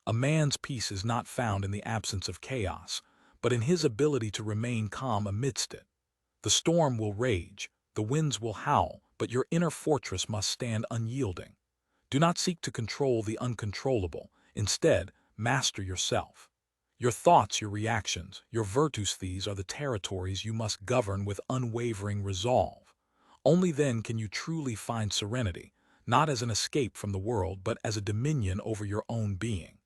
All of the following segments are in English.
A man's peace is not found in the absence of chaos, but in his ability to remain calm amidst it. The storm will rage, the winds will howl, but your inner fortress must stand unyielding. Do not seek to control the uncontrollable. Instead, master yourself. Your thoughts, your reactions, your virtus, these are the territories you must govern with unwavering resolve. Only then can you truly find serenity, not as an escape from the world, but as a dominion over your own being.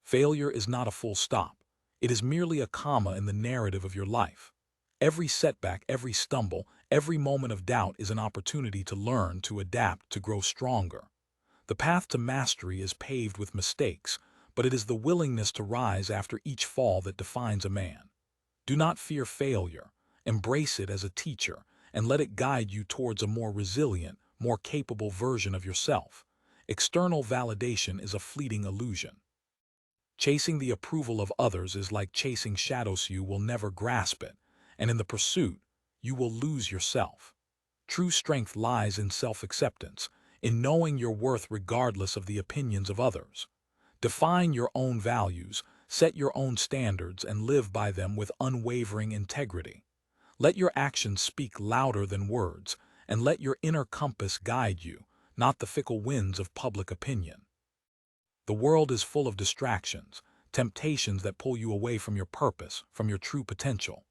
Failure is not a full stop. It is merely a comma in the narrative of your life. Every setback, every stumble, every moment of doubt is an opportunity to learn, to adapt, to grow stronger. The path to mastery is paved with mistakes, but it is the willingness to rise after each fall that defines a man. Do not fear failure. Embrace it as a teacher, and let it guide you towards a more resilient, more capable version of yourself. External validation is a fleeting illusion. Chasing the approval of others is like chasing shadows. You will never grasp it, and in the pursuit, you will lose yourself. True strength lies in self-acceptance, in knowing your worth regardless of the opinions of others. Define your own values, set your own standards, and live by them with unwavering integrity. Let your actions speak louder than words, and let your inner compass guide you, not the fickle winds of public opinion. The world is full of distractions, temptations that pull you away from your purpose, from your true potential.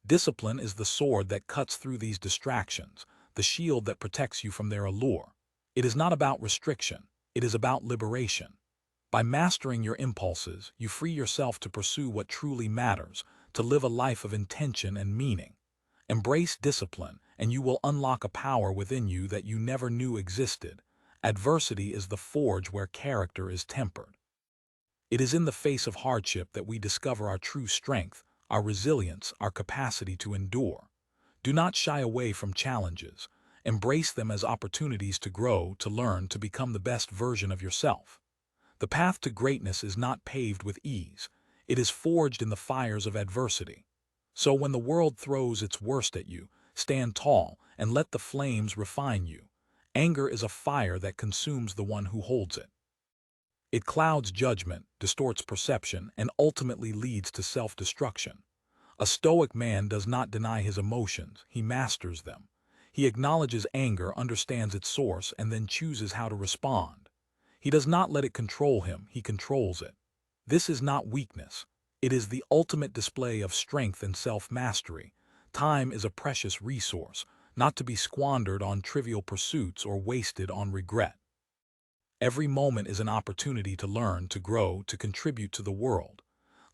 Discipline is the sword that cuts through these distractions, the shield that protects you from their allure. It is not about restriction, it is about liberation. By mastering your impulses, you free yourself to pursue what truly matters, to live a life of intention and meaning. Embrace discipline, and you will unlock a power within you that you never knew existed. Adversity is the forge where character is tempered. It is in the face of hardship that we discover our true strength, our resilience, our capacity to endure. Do not shy away from challenges. Embrace them as opportunities to grow, to learn, to become the best version of yourself. The path to greatness is not paved with ease. It is forged in the fires of adversity. So when the world throws its worst at you, stand tall and let the flames refine you. Anger is a fire that consumes the one who holds it. It clouds judgment, distorts perception, and ultimately leads to self-destruction. A Stoic man does not deny his emotions, he masters them. He acknowledges anger, understands its source, and then chooses how to respond. He does not let it control him, he controls it. This is not weakness. It is the ultimate display of strength and self-mastery. Time is a precious resource, not to be squandered on trivial pursuits or wasted on regret. Every moment is an opportunity to learn, to grow, to contribute to the world.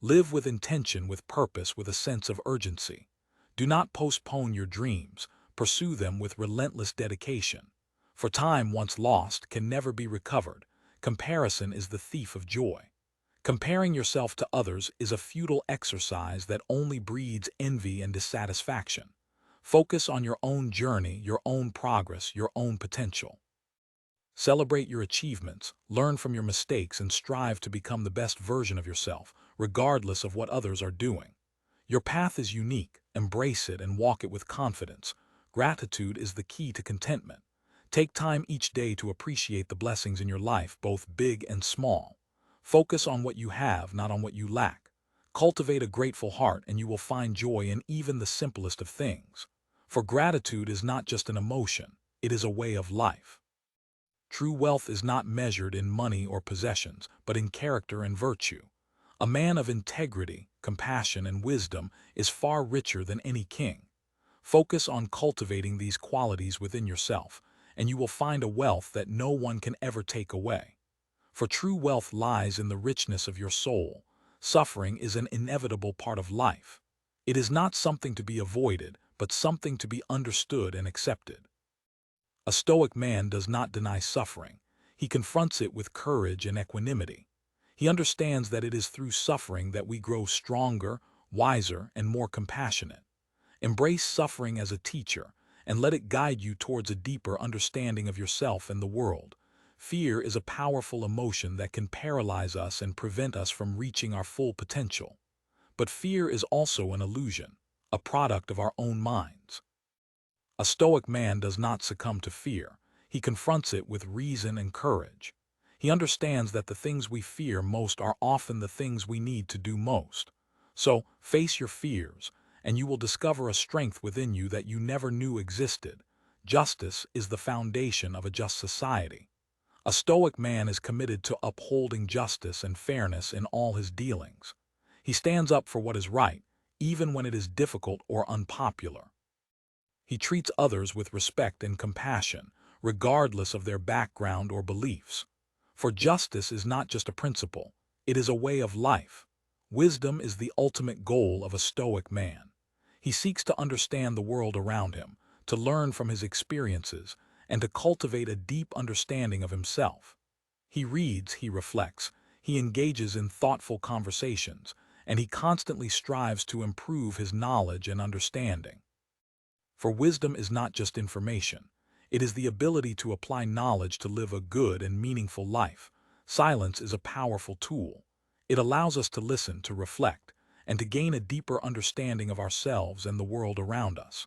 Live with intention, with purpose, with a sense of urgency. Do not postpone your dreams. Pursue them with relentless dedication. For time once lost can never be recovered. Comparison is the thief of joy. Comparing yourself to others is a futile exercise that only breeds envy and dissatisfaction. Focus on your own journey, your own progress, your own potential. Celebrate your achievements, learn from your mistakes, and strive to become the best version of yourself, regardless of what others are doing. Your path is unique. Embrace it and walk it with confidence. Gratitude is the key to contentment. Take time each day to appreciate the blessings in your life, both big and small. Focus on what you have, not on what you lack. Cultivate a grateful heart, and you will find joy in even the simplest of things. For gratitude is not just an emotion, it is a way of life. True wealth is not measured in money or possessions, but in character and virtue. A man of integrity, compassion, and wisdom is far richer than any king. Focus on cultivating these qualities within yourself, and you will find a wealth that no one can ever take away. For true wealth lies in the richness of your soul. Suffering is an inevitable part of life. It is not something to be avoided, but something to be understood and accepted. A Stoic man does not deny suffering. He confronts it with courage and equanimity. He understands that it is through suffering that we grow stronger, wiser, and more compassionate. Embrace suffering as a teacher, and let it guide you towards a deeper understanding of yourself and the world. Fear is a powerful emotion that can paralyze us and prevent us from reaching our full potential. But fear is also an illusion, a product of our own minds. A Stoic man does not succumb to fear. He confronts it with reason and courage. He understands that the things we fear most are often the things we need to do most. So, face your fears, and you will discover a strength within you that you never knew existed. Justice is the foundation of a just society. A Stoic man is committed to upholding justice and fairness in all his dealings. He stands up for what is right, even when it is difficult or unpopular. He treats others with respect and compassion, regardless of their background or beliefs. For justice is not just a principle, it is a way of life. Wisdom is the ultimate goal of a Stoic man. He seeks to understand the world around him, to learn from his experiences, and to cultivate a deep understanding of himself. He reads, he reflects, he engages in thoughtful conversations, and he constantly strives to improve his knowledge and understanding. For wisdom is not just information. It is the ability to apply knowledge to live a good and meaningful life. Silence is a powerful tool. It allows us to listen, to reflect, and to gain a deeper understanding of ourselves and the world around us.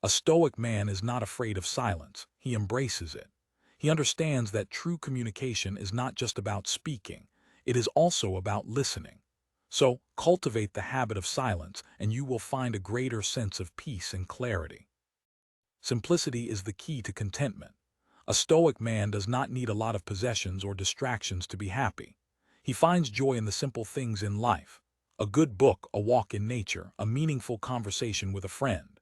A Stoic man is not afraid of silence. He embraces it. He understands that true communication is not just about speaking. It is also about listening. So, cultivate the habit of silence, and you will find a greater sense of peace and clarity. Simplicity is the key to contentment. A Stoic man does not need a lot of possessions or distractions to be happy. He finds joy in the simple things in life: a good book, a walk in nature, a meaningful conversation with a friend.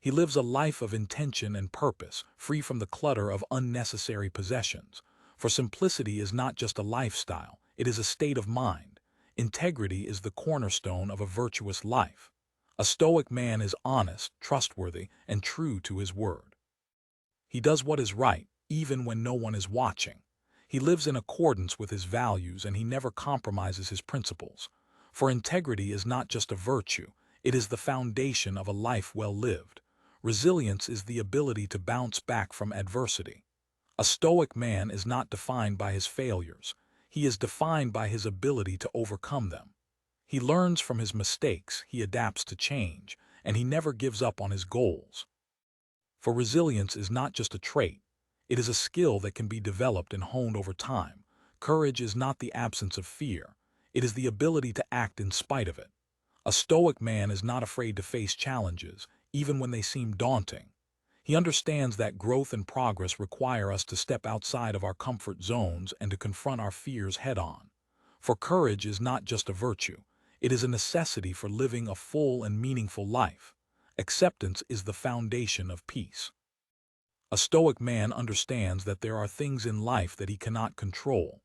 He lives a life of intention and purpose, free from the clutter of unnecessary possessions. For simplicity is not just a lifestyle, it is a state of mind. Integrity is the cornerstone of a virtuous life. A Stoic man is honest, trustworthy, and true to his word. He does what is right, even when no one is watching. He lives in accordance with his values, and he never compromises his principles. For integrity is not just a virtue, it is the foundation of a life well lived. Resilience is the ability to bounce back from adversity. A Stoic man is not defined by his failures. He is defined by his ability to overcome them. He learns from his mistakes, he adapts to change, and he never gives up on his goals. For resilience is not just a trait, it is a skill that can be developed and honed over time. Courage is not the absence of fear, it is the ability to act in spite of it. A Stoic man is not afraid to face challenges, even when they seem daunting. He understands that growth and progress require us to step outside of our comfort zones and to confront our fears head-on. For courage is not just a virtue, it is a necessity for living a full and meaningful life. Acceptance is the foundation of peace. A Stoic man understands that there are things in life that he cannot control.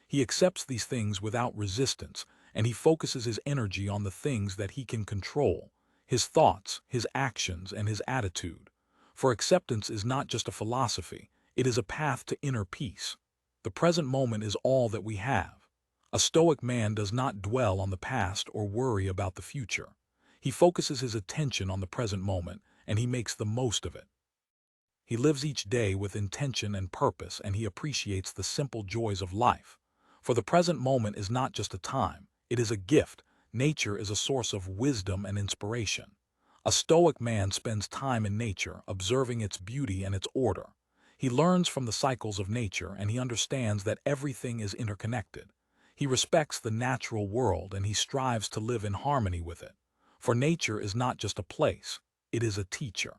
He accepts these things without resistance, and he focuses his energy on the things that he can control: his thoughts, his actions, and his attitude. For acceptance is not just a philosophy, it is a path to inner peace. The present moment is all that we have. A Stoic man does not dwell on the past or worry about the future. He focuses his attention on the present moment, and he makes the most of it. He lives each day with intention and purpose, and he appreciates the simple joys of life. For the present moment is not just a time, it is a gift. Nature is a source of wisdom and inspiration. A Stoic man spends time in nature, observing its beauty and its order. He learns from the cycles of nature, and he understands that everything is interconnected. He respects the natural world, and he strives to live in harmony with it. For nature is not just a place, it is a teacher.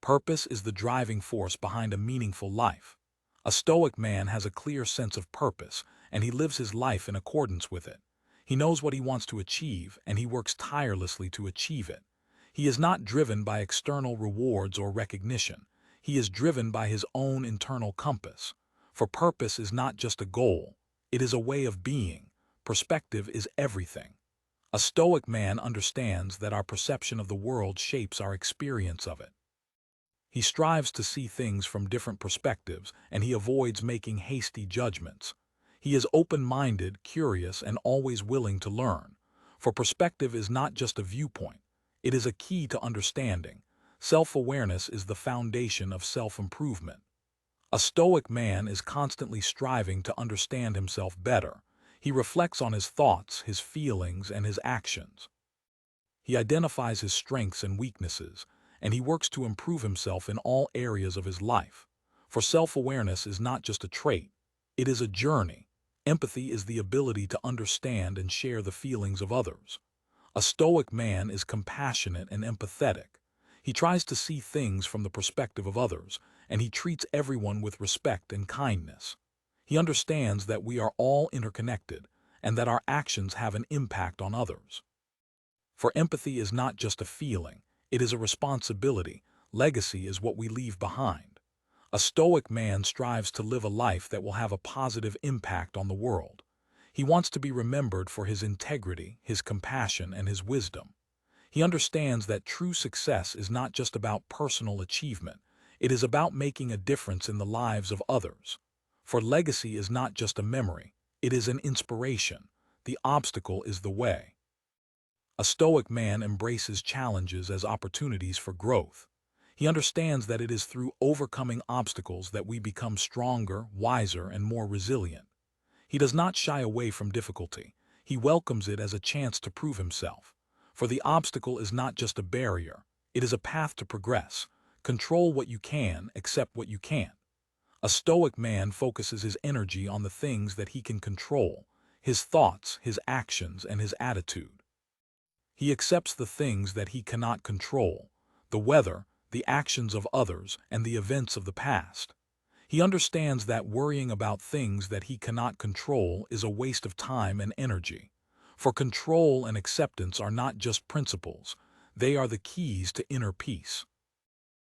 Purpose is the driving force behind a meaningful life. A Stoic man has a clear sense of purpose, and he lives his life in accordance with it. He knows what he wants to achieve, and he works tirelessly to achieve it. He is not driven by external rewards or recognition. He is driven by his own internal compass. For purpose is not just a goal, it is a way of being. Perspective is everything. A Stoic man understands that our perception of the world shapes our experience of it. He strives to see things from different perspectives, and he avoids making hasty judgments. He is open-minded, curious, and always willing to learn. For perspective is not just a viewpoint, it is a key to understanding. Self-awareness is the foundation of self-improvement. A Stoic man is constantly striving to understand himself better. He reflects on his thoughts, his feelings, and his actions. He identifies his strengths and weaknesses, and he works to improve himself in all areas of his life. For self-awareness is not just a trait, It is a journey. Empathy is the ability to understand and share the feelings of others. A Stoic man is compassionate and empathetic. He tries to see things from the perspective of others, and he treats everyone with respect and kindness. He understands that we are all interconnected, and that our actions have an impact on others. For empathy is not just a feeling, it is a responsibility. Legacy is what we leave behind. A Stoic man strives to live a life that will have a positive impact on the world. He wants to be remembered for his integrity, his compassion, and his wisdom. He understands that true success is not just about personal achievement, it is about making a difference in the lives of others. For legacy is not just a memory, it is an inspiration. The obstacle is the way. A Stoic man embraces challenges as opportunities for growth. He understands that it is through overcoming obstacles that we become stronger, wiser, and more resilient. He does not shy away from difficulty. He welcomes it as a chance to prove himself. For the obstacle is not just a barrier, it is a path to progress. Control what you can, accept what you can't. A Stoic man focuses his energy on the things that he can control, his thoughts, his actions, and his attitude. He accepts the things that he cannot control, the weather, the actions of others, and the events of the past. He understands that worrying about things that he cannot control is a waste of time and energy. For control and acceptance are not just principles, they are the keys to inner peace.